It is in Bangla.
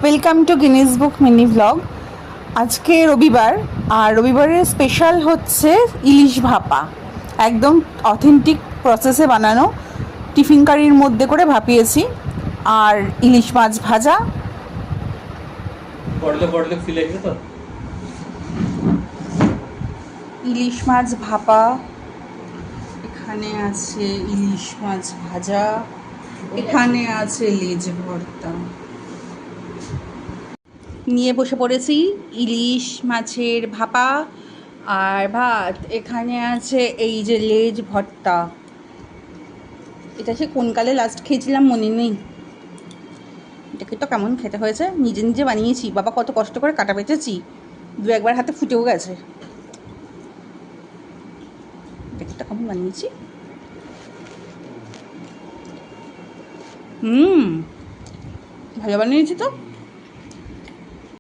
Welcome to Guinness book mini blog. আজকে রবিবার, আর রবিবারের স্পেশাল হচ্ছে ইলিশ ভাপা। একদম অথেন্টিক প্রসেসে বানানো, টিফিন কারির মধ্যে করে ভাপিয়েছি। আর ইলিশ মাছ ভাজা। ইলিশ মাছ ভাপা, এখানে আছে ইলিশ মাছ ভাজা, এখানে আছে লেজ ভর্তা। নিয়ে বসে পড়েছি ইলিশ মাছের ভাপা আর ভাত। এখানে আছে এই যে লেজ ভর্তা। এটা সে কোন কালে লাস্ট খেয়েছিলাম মনে নেই। এটাকে তো কেমন খেতে হয়েছে, নিজে নিজে বানিয়েছি, বাবা কত কষ্ট করে কাটা বেঁচেছি, দু একবার হাতে ফুটেও গেছে। এটাকে তো কেমন বানিয়েছি। ভালো বানিয়েছি তো।